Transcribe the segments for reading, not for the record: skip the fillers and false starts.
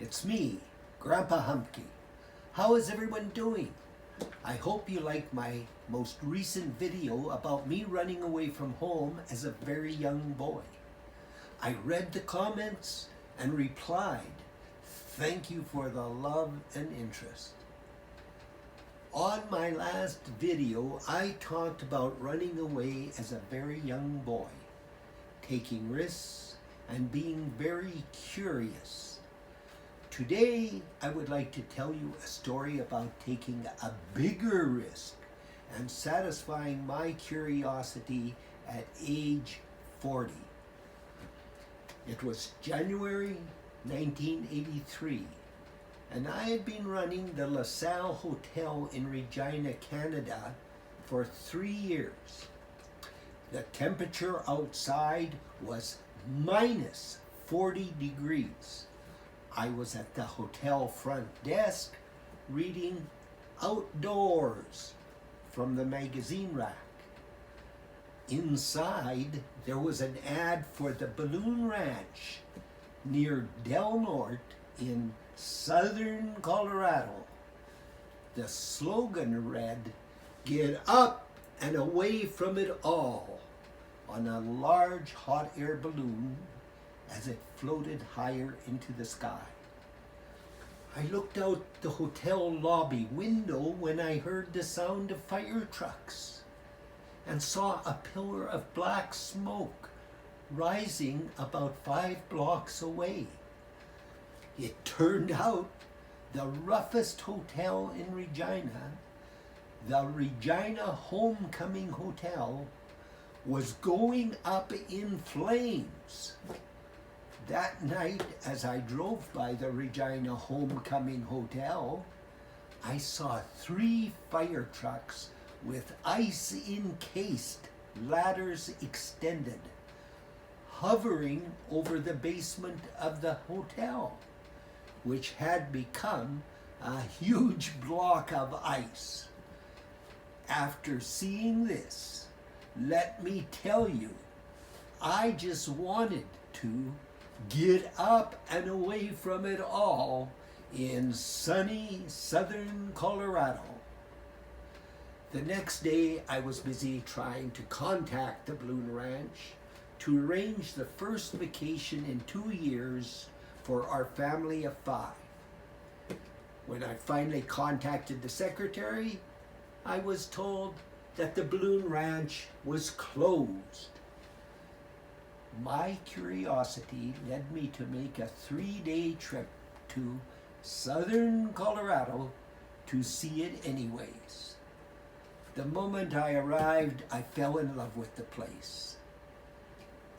It's me, Grandpa Humbke. How is everyone doing? I hope you like my most recent video about me running away from home as a very young boy. I read the comments and replied, thank you for the love and interest. On my last video, I talked about running away as a very young boy, taking risks and being very curious. Today, I would like to tell you a story about taking a bigger risk and satisfying my curiosity at age 40. It was January 1983, and I had been running the La Salle Hotel in Regina, Canada for 3 years. The temperature outside was minus 40 degrees. I was at the hotel front desk reading Outdoors from the magazine rack. Inside, there was an ad for the balloon ranch near Del Norte in southern Colorado. The slogan read, "Get up and away from it all," on a large hot air balloon as it floated higher into the sky. I looked out the hotel lobby window when I heard the sound of fire trucks and saw a pillar of black smoke rising about 5 blocks away. It turned out the roughest hotel in Regina, the Regina Homecoming Hotel, was going up in flames. That night, as I drove by the Regina Homecoming Hotel, I saw 3 fire trucks with ice-encased ladders extended, hovering over the basement of the hotel, which had become a huge block of ice. After seeing this, let me tell you, I just wanted to get up and away from it all in sunny southern Colorado. The next day, I was busy trying to contact the balloon ranch to arrange the first vacation in 2 years for our family of 5. When I finally contacted the secretary, I was told that the balloon ranch was closed. My curiosity led me to make a 3-day trip to southern Colorado to see it anyways. The moment I arrived, I fell in love with the place.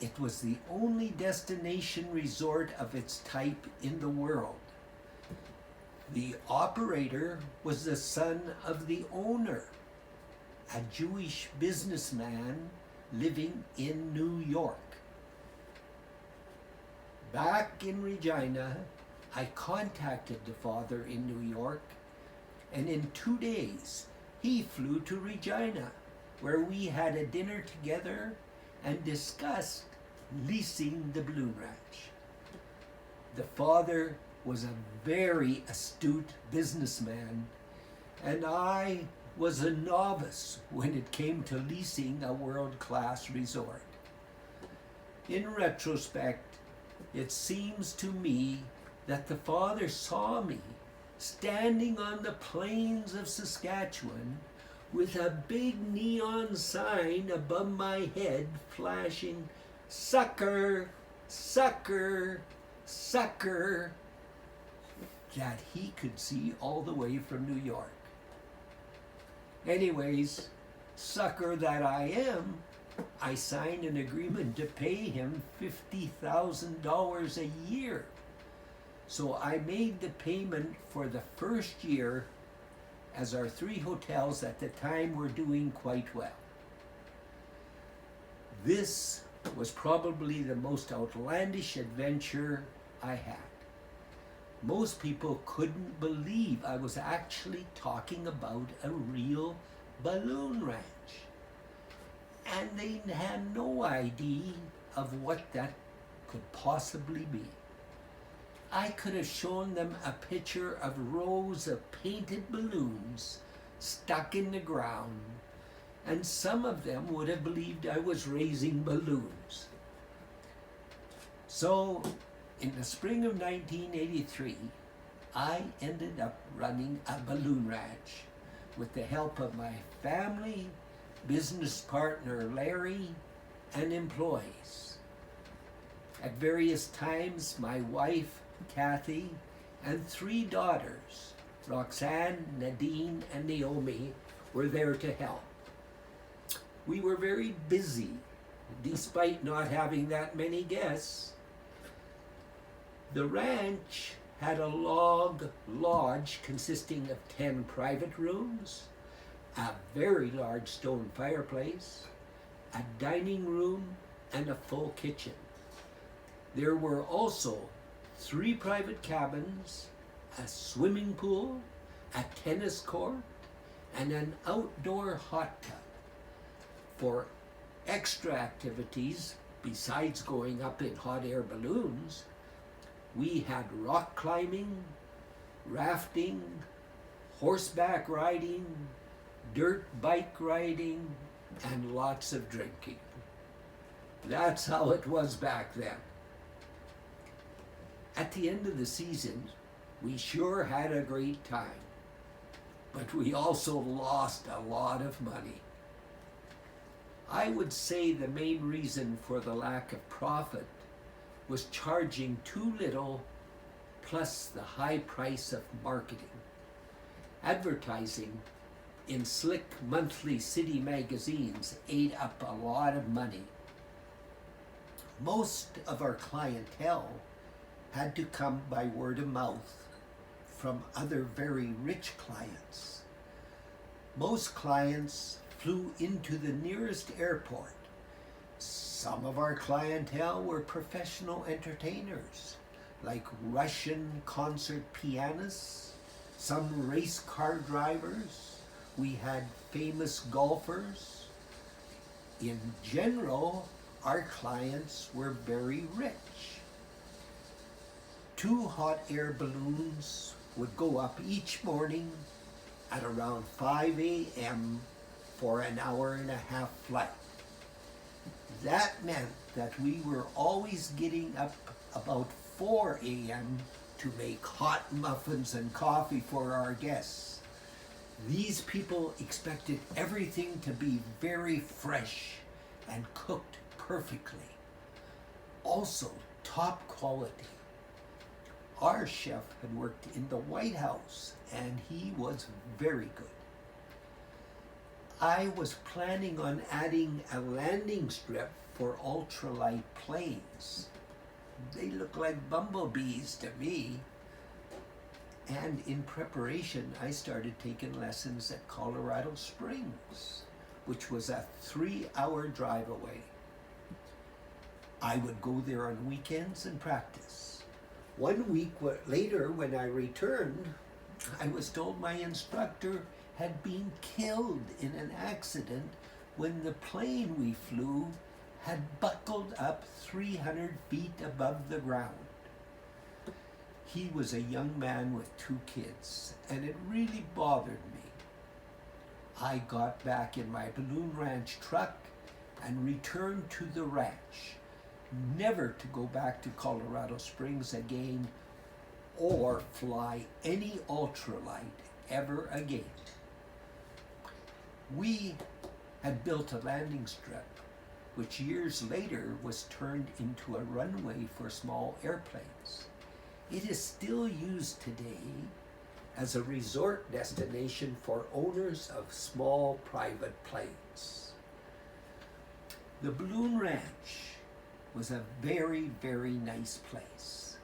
It was the only destination resort of its type in the world. The operator was the son of the owner, a Jewish businessman living in New York. Back in Regina, I contacted the father in New York, and in 2 days, he flew to Regina, where we had a dinner together and discussed leasing the balloon ranch. The father was a very astute businessman, and I was a novice when it came to leasing a world-class resort. In retrospect, it seems to me that the father saw me standing on the plains of Saskatchewan with a big neon sign above my head flashing, "Sucker, sucker, sucker," that he could see all the way from New York. Anyways, sucker that I am, I signed an agreement to pay him $50,000 a year. So I made the payment for the first year, as our 3 hotels at the time were doing quite well. This was probably the most outlandish adventure I had. Most people couldn't believe I was actually talking about a real balloon ranch. And they had no idea of what that could possibly be. I could have shown them a picture of rows of painted balloons stuck in the ground, and some of them would have believed I was raising balloons. So, in the spring of 1983, I ended up running a balloon ranch with the help of my family, business partner Larry, and employees. At various times, my wife, Kathy, and 3 daughters, Roxanne, Nadine, and Naomi, were there to help. We were very busy, despite not having that many guests. The ranch had a log lodge consisting of 10 private rooms, a very large stone fireplace, a dining room, and a full kitchen. There were also 3 private cabins, a swimming pool, a tennis court, and an outdoor hot tub. For extra activities, besides going up in hot air balloons, we had rock climbing, rafting, horseback riding, dirt bike riding, and lots of drinking. That's how it was back then. At the end of the season, we sure had a great time, but we also lost a lot of money. I would say the main reason for the lack of profit was charging too little, plus the high price of marketing. Advertising in slick monthly city magazines ate up a lot of money. Most of our clientele had to come by word of mouth from other very rich clients. Most clients flew into the nearest airport. Some of our clientele were professional entertainers, like Russian concert pianists, some race car drivers. We had famous golfers. In general, our clients were very rich. 2 hot air balloons would go up each morning at around 5 a.m. for an hour-and-a-half flight. That meant that we were always getting up about 4 a.m. to make hot muffins and coffee for our guests. These people expected everything to be very fresh and cooked perfectly. Also, top quality. Our chef had worked in the White House, and he was very good. I was planning on adding a landing strip for ultralight planes. They look like bumblebees to me. And in preparation, I started taking lessons at Colorado Springs, which was a 3-hour drive away. I would go there on weekends and practice. 1 week later, when I returned, I was told my instructor had been killed in an accident when the plane we flew had buckled up 300 feet above the ground. He was a young man with 2 kids, and it really bothered me. I got back in my balloon ranch truck and returned to the ranch, never to go back to Colorado Springs again or fly any ultralight ever again. We had built a landing strip, which years later was turned into a runway for small airplanes. It is still used today as a resort destination for owners of small private planes. The Balloon Ranch was a very, very nice place.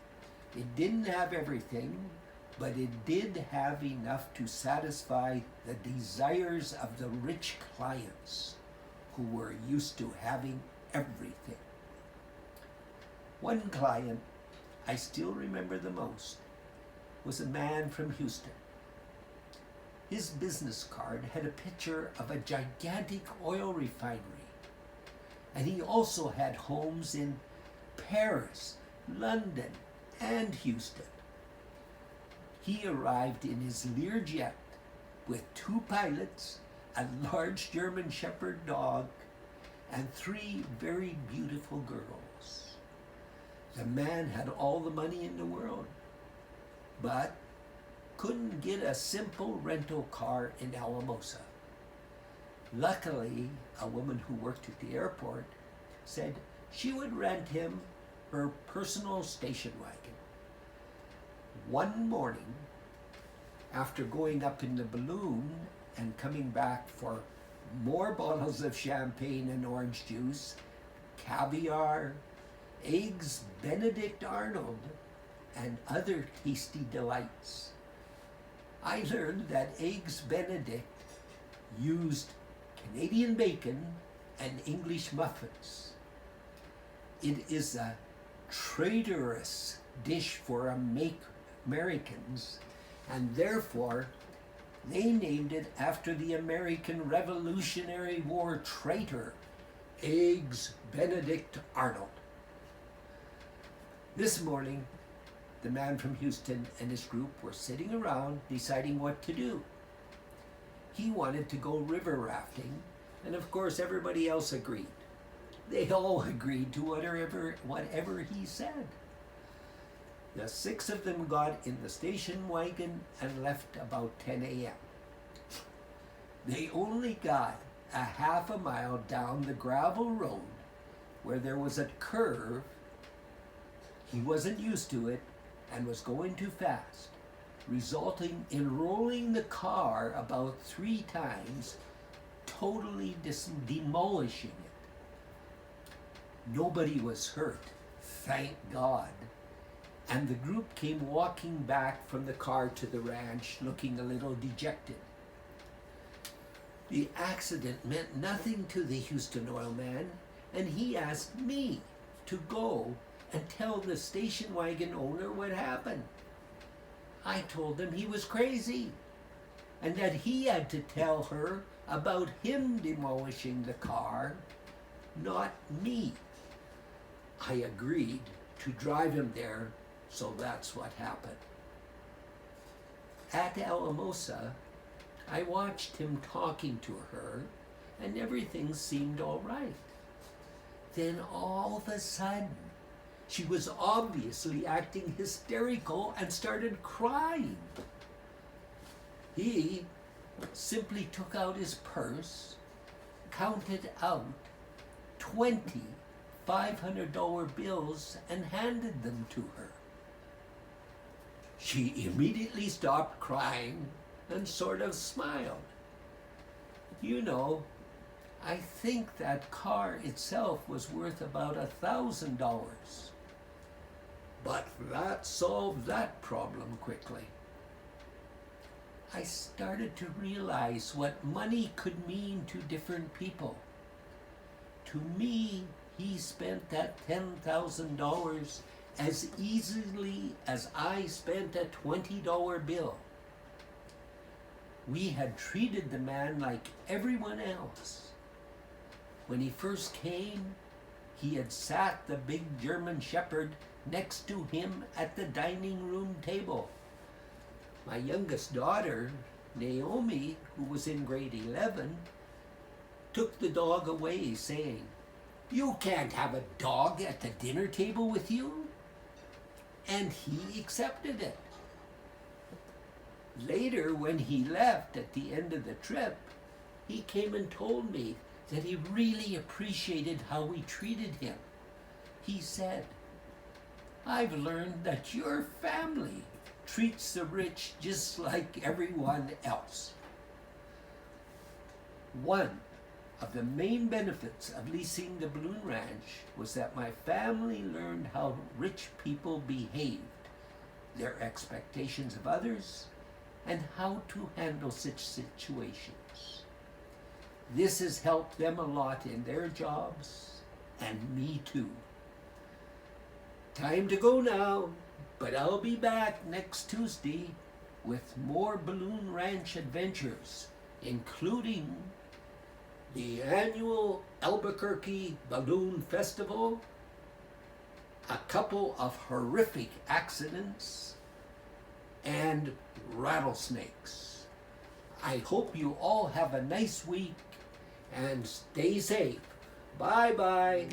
It didn't have everything, but it did have enough to satisfy the desires of the rich clients who were used to having everything. One client I still remember the most was a man from Houston. His business card had a picture of a gigantic oil refinery, and he also had homes in Paris, London, and Houston. He arrived in his Learjet with 2 pilots, a large German Shepherd dog, and 3 very beautiful girls. The man had all the money in the world, but couldn't get a simple rental car in Alamosa. Luckily, a woman who worked at the airport said she would rent him her personal station wagon. One morning, after going up in the balloon and coming back for more bottles of champagne and orange juice, caviar, eggs Benedict Arnold, and other tasty delights, I learned that eggs Benedict used Canadian bacon and English muffins. It is a traitorous dish for Americans, and therefore they named it after the American Revolutionary War traitor, Eggs Benedict Arnold. This morning, the man from Houston and his group were sitting around deciding what to do. He wanted to go river rafting, and of course everybody else agreed. They all agreed to whatever he said. The 6 of them got in the station wagon and left about 10 a.m. They only got a half a mile down the gravel road where there was a curve. He wasn't used to it and was going too fast, resulting in rolling the car about 3 times, totally demolishing it. Nobody was hurt, thank God. And the group came walking back from the car to the ranch looking a little dejected. The accident meant nothing to the Houston oil man, and he asked me to go and tell the station wagon owner what happened. I told him he was crazy and that he had to tell her about him demolishing the car, not me. I agreed to drive him there, so that's what happened. At Alamosa, I watched him talking to her, and everything seemed all right. Then all of a sudden, she was obviously acting hysterical and started crying. He simply took out his purse, counted out 20 $500 bills, and handed them to her. She immediately stopped crying and sort of smiled. You know, I think that car itself was worth about $1,000. But that solved that problem quickly. I started to realize what money could mean to different people. To me, he spent that $10,000 as easily as I spent a $20 bill. We had treated the man like everyone else. When he first came, he had sat the big German Shepherd next to him at the dining room table. My youngest daughter, Naomi, who was in grade 11, took the dog away, saying, "You can't have a dog at the dinner table with you." And he accepted it. Later, when he left at the end of the trip, he came and told me that he really appreciated how we treated him. He said, "I've learned that your family treats the rich just like everyone else." One of the main benefits of leasing the balloon ranch was that my family learned how rich people behaved, their expectations of others, and how to handle such situations. This has helped them a lot in their jobs, and me too. Time to go now, but I'll be back next Tuesday with more balloon ranch adventures, including the annual Albuquerque Balloon Festival a couple of horrific accidents, and rattlesnakes. I hope you all have a nice week and stay safe. Bye-bye.